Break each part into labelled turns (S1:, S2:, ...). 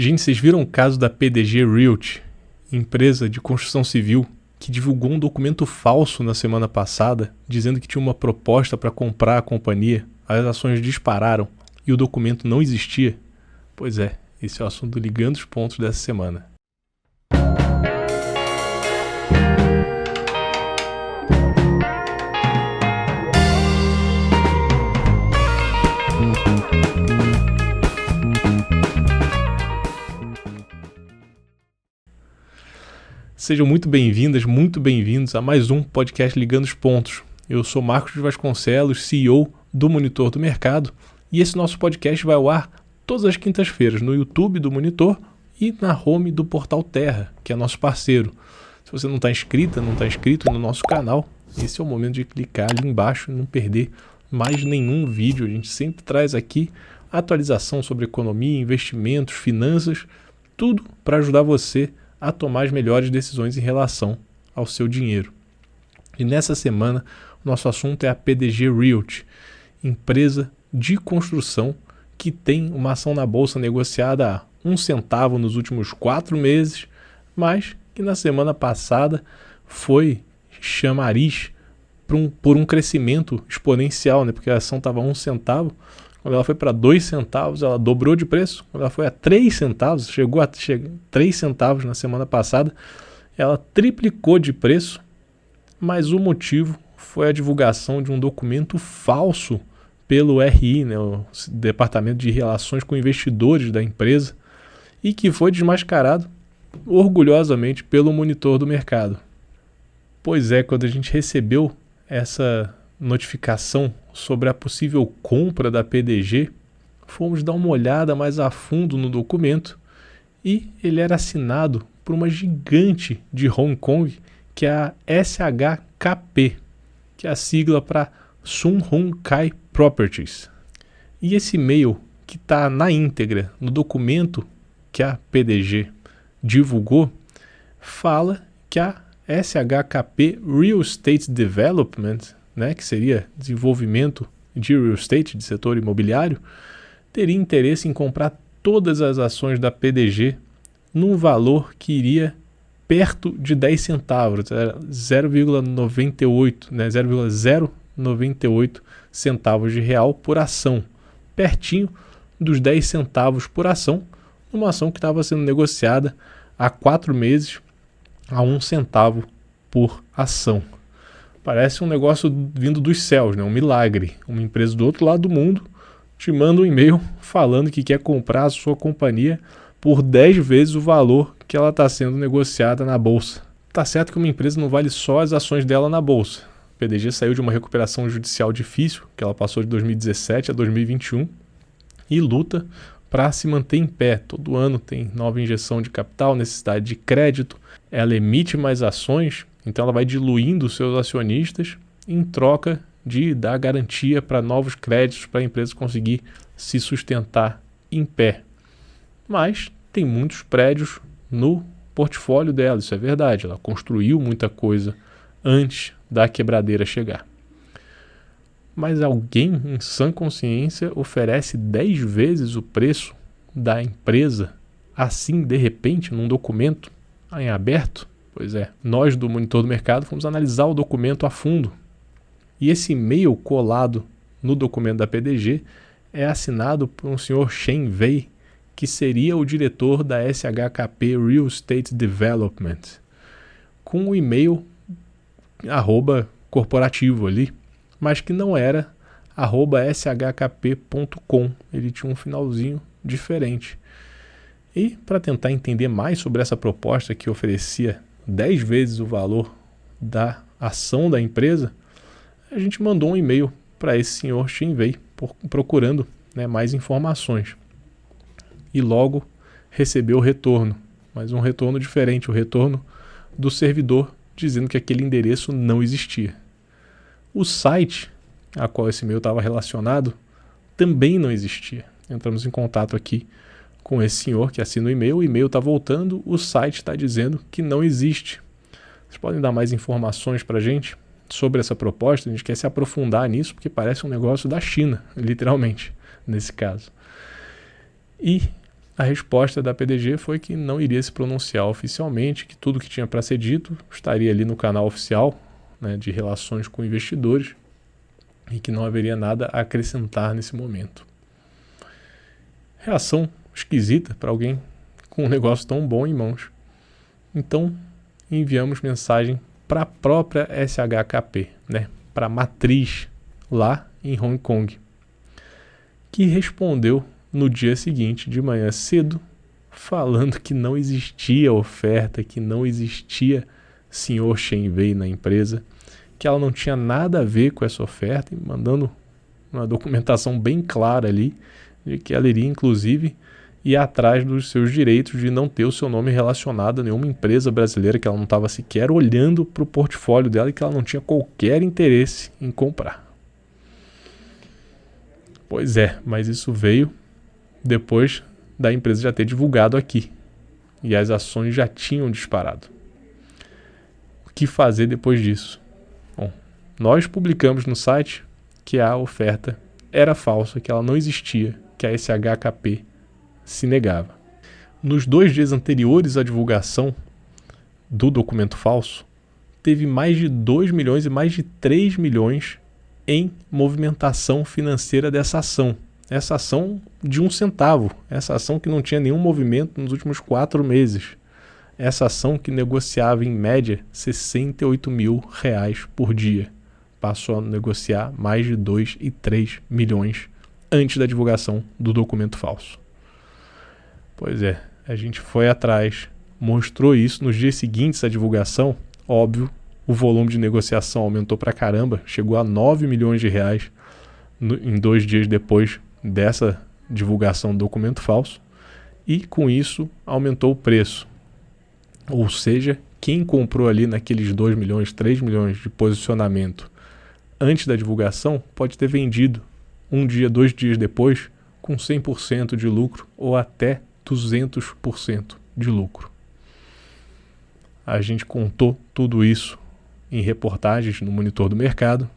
S1: Gente, vocês viram o caso da PDG Realty, empresa de construção civil, que divulgou um documento falso na semana passada, dizendo que tinha uma proposta para comprar a companhia, as ações dispararam e o documento não existia? Pois é, esse é o assunto do Ligando os Pontos dessa semana. Sejam muito bem-vindas, muito bem-vindos a mais um podcast Ligando os Pontos. Eu sou Marcos de Vasconcelos, CEO do Monitor do Mercado, e esse nosso podcast vai ao ar todas as quintas-feiras no YouTube do Monitor e na home do Portal Terra, que é nosso parceiro. Se você não está inscrito no nosso canal, esse é o momento de clicar ali embaixo e não perder mais nenhum vídeo. A gente sempre traz aqui atualização sobre economia, investimentos, finanças, tudo para ajudar você a tomar as melhores decisões em relação ao seu dinheiro. E nessa semana, o nosso assunto é a PDG Realty, empresa de construção que tem uma ação na bolsa negociada a 1 centavo nos últimos 4 meses, mas que na semana passada foi chamariz por um crescimento exponencial, né? Porque a ação estava a 1 centavo, quando ela foi para 2 centavos, ela dobrou de preço. Quando ela foi a 3 centavos, chegou a 3 centavos na semana passada, ela triplicou de preço, mas o motivo foi a divulgação de um documento falso pelo RI, né, o Departamento de Relações com Investidores da empresa, e que foi desmascarado orgulhosamente pelo Monitor do Mercado. Pois é, quando a gente recebeu essa notificação sobre a possível compra da PDG, fomos dar uma olhada mais a fundo no documento e ele era assinado por uma gigante de Hong Kong, que é a SHKP, que é a sigla para Sun Hung Kai Properties. E esse e-mail que está na íntegra no documento que a PDG divulgou, fala que a SHKP Real Estate Development, né, que seria desenvolvimento de real estate, de setor imobiliário, teria interesse em comprar todas as ações da PDG num valor que iria perto de 10 centavos, 0,98, né, 0,098 centavos de real por ação, pertinho dos 10 centavos por ação, numa ação que estava sendo negociada há 4 meses a 1 centavo por ação. Parece um negócio vindo dos céus, né? Um milagre. Uma empresa do outro lado do mundo te manda um e-mail falando que quer comprar a sua companhia por 10 vezes o valor que ela está sendo negociada na bolsa. Tá certo que uma empresa não vale só as ações dela na bolsa. A PDG saiu de uma recuperação judicial difícil, que ela passou de 2017 a 2021, e luta para se manter em pé. Todo ano tem nova injeção de capital, necessidade de crédito, ela emite mais ações, então ela vai diluindo os seus acionistas em troca de dar garantia para novos créditos para a empresa conseguir se sustentar em pé. Mas tem muitos prédios no portfólio dela, isso é verdade. Ela construiu muita coisa antes da quebradeira chegar. Mas alguém em sã consciência oferece 10 vezes o preço da empresa assim, de repente, num documento em aberto? Pois é, nós do Monitor do Mercado fomos analisar o documento a fundo. E esse e-mail colado no documento da PDG é assinado por um senhor Shen Wei, que seria o diretor da SHKP Real Estate Development, com o e-mail @corporativo ali, mas que não era @shkp.com, ele tinha um finalzinho diferente. E para tentar entender mais sobre essa proposta que oferecia 10 vezes o valor da ação da empresa, a gente mandou um e-mail para esse senhor Shen Wei procurando, né, mais informações. E logo recebeu o retorno, mas um retorno diferente, o retorno do servidor dizendo que aquele endereço não existia. O site a qual esse e-mail estava relacionado também não existia. Entramos em contato aqui com esse senhor que assina o e-mail está voltando, o site está dizendo que não existe. Vocês podem dar mais informações para a gente sobre essa proposta? A gente quer se aprofundar nisso porque parece um negócio da China, literalmente, nesse caso. E A resposta da PDG foi que não iria se pronunciar oficialmente, que tudo que tinha para ser dito estaria ali no canal oficial, né, de relações com investidores, e que não haveria nada a acrescentar nesse momento. Reação esquisita para alguém com um negócio tão bom em mãos. Então, enviamos mensagem para a própria SHKP, né, para a matriz lá em Hong Kong, que respondeu no dia seguinte, de manhã cedo, falando que não existia oferta, que não existia senhor Shen Wei na empresa, que ela não tinha nada a ver com essa oferta, e mandando uma documentação bem clara ali, de que ela iria, inclusive, ir atrás dos seus direitos de não ter o seu nome relacionado a nenhuma empresa brasileira, que ela não estava sequer olhando para o portfólio dela e que ela não tinha qualquer interesse em comprar. Pois é, mas isso veio depois da empresa já ter divulgado aqui, e as ações já tinham disparado. O que fazer depois disso? Bom, nós publicamos no site que a oferta era falsa, que ela não existia, que a SHKP se negava. Nos 2 dias anteriores à divulgação do documento falso, teve mais de 2 milhões e mais de 3 milhões em movimentação financeira dessa ação. Essa ação de 1 centavo, essa ação que não tinha nenhum movimento nos últimos 4 meses. Essa ação que negociava em média R$68 mil por dia. Passou a negociar mais de 2 e 3 milhões antes da divulgação do documento falso. Pois é, a gente foi atrás, mostrou isso nos dias seguintes à divulgação. Óbvio, o volume de negociação aumentou pra caramba, chegou a R$9 milhões em 2 dias depois dessa divulgação do documento falso, e com isso aumentou o preço. Ou seja, quem comprou ali naqueles 2 milhões, 3 milhões de posicionamento antes da divulgação pode ter vendido 1 dia, 2 dias depois com 100% de lucro ou até 200% de lucro. A gente contou tudo isso em reportagens no Monitor do Mercado,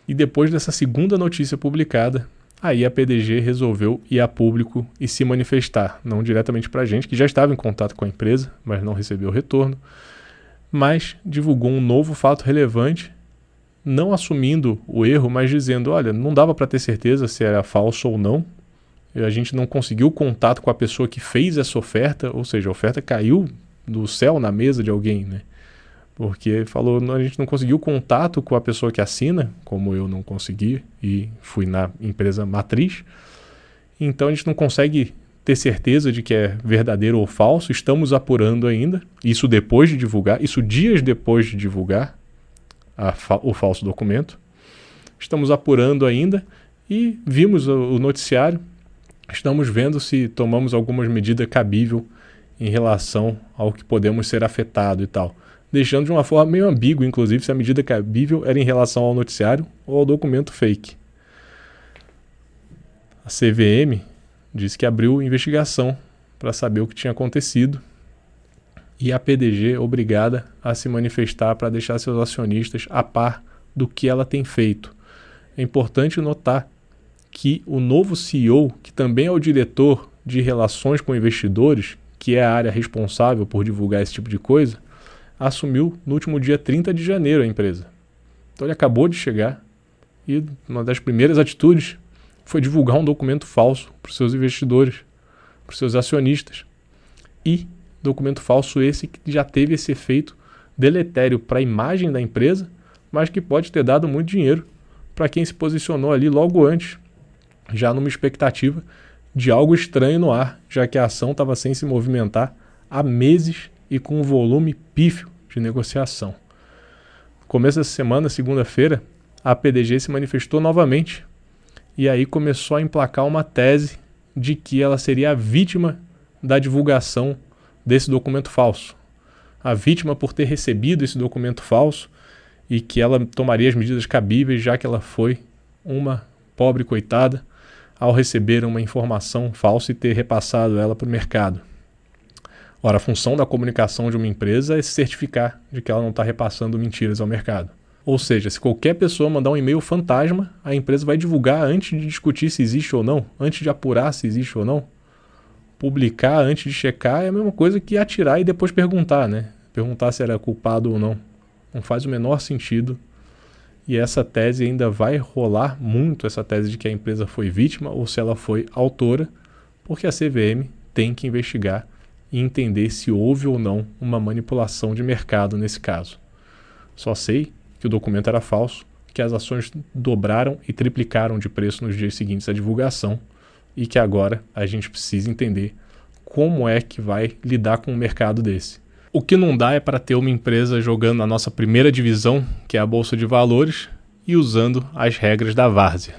S1: e depois dessa segunda notícia publicada, aí a PDG resolveu ir a público e se manifestar, não diretamente para a gente, que já estava em contato com a empresa, mas não recebeu retorno, mas divulgou um novo fato relevante, não assumindo o erro, mas dizendo, olha, não dava para ter certeza se era falso ou não, a gente não conseguiu contato com a pessoa que fez essa oferta, ou seja, a oferta caiu do céu na mesa de alguém, né? Porque falou, a gente não conseguiu contato com a pessoa que assina, como eu não consegui e fui na empresa matriz, então a gente não consegue ter certeza de que é verdadeiro ou falso, estamos apurando ainda, isso depois de divulgar, isso dias depois de divulgar o falso documento, estamos apurando ainda e vimos o noticiário, estamos vendo se tomamos algumas medidas cabíveis em relação ao que podemos ser afetados e tal. Deixando de uma forma meio ambígua, inclusive, se a medida cabível era em relação ao noticiário ou ao documento fake. A CVM disse que abriu investigação para saber o que tinha acontecido e a PDG obrigada a se manifestar para deixar seus acionistas a par do que ela tem feito. É importante notar que o novo CEO, que também é o diretor de relações com investidores, que é a área responsável por divulgar esse tipo de coisa, assumiu no último dia 30 de janeiro a empresa. Então ele acabou de chegar e uma das primeiras atitudes foi divulgar um documento falso para os seus investidores, para os seus acionistas. E documento falso esse que já teve esse efeito deletério para a imagem da empresa, mas que pode ter dado muito dinheiro para quem se posicionou ali logo antes, já numa expectativa de algo estranho no ar, já que a ação estava sem se movimentar há meses e com um volume pífio de negociação. No começo dessa semana, segunda-feira, a PDG se manifestou novamente e aí começou a emplacar uma tese de que ela seria a vítima da divulgação desse documento falso. A vítima por ter recebido esse documento falso e que ela tomaria as medidas cabíveis, já que ela foi uma pobre coitada ao receber uma informação falsa e ter repassado ela para o mercado. Ora, a função da comunicação de uma empresa é se certificar de que ela não está repassando mentiras ao mercado. Ou seja, se qualquer pessoa mandar um e-mail fantasma, a empresa vai divulgar antes de discutir se existe ou não, antes de apurar se existe ou não. publicar antes de checar é a mesma coisa que atirar e depois perguntar, né? Perguntar se era culpado ou não. Não faz o menor sentido. E essa tese ainda vai rolar muito, essa tese de que a empresa foi vítima ou se ela foi autora, porque a CVM tem que investigar e entender se houve ou não uma manipulação de mercado nesse caso. Só sei que o documento era falso, que as ações dobraram e triplicaram de preço nos dias seguintes à divulgação e que agora a gente precisa entender como é que vai lidar com um mercado desse. O que não dá é para ter uma empresa jogando na nossa primeira divisão, que é a Bolsa de Valores, e usando as regras da várzea.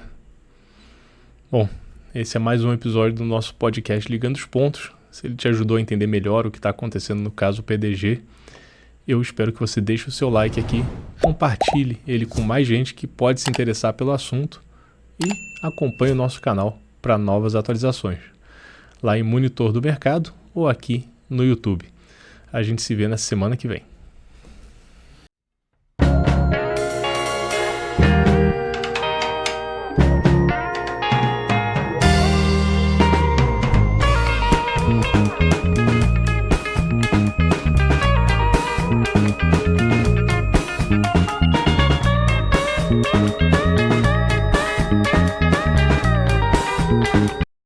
S1: Bom, esse é mais um episódio do nosso podcast Ligando os Pontos. Se ele te ajudou a entender melhor o que está acontecendo no caso PDG, eu espero que você deixe o seu like aqui, compartilhe ele com mais gente que pode se interessar pelo assunto e acompanhe o nosso canal para novas atualizações, lá em Monitor do Mercado ou aqui no YouTube. A gente se vê na semana que vem.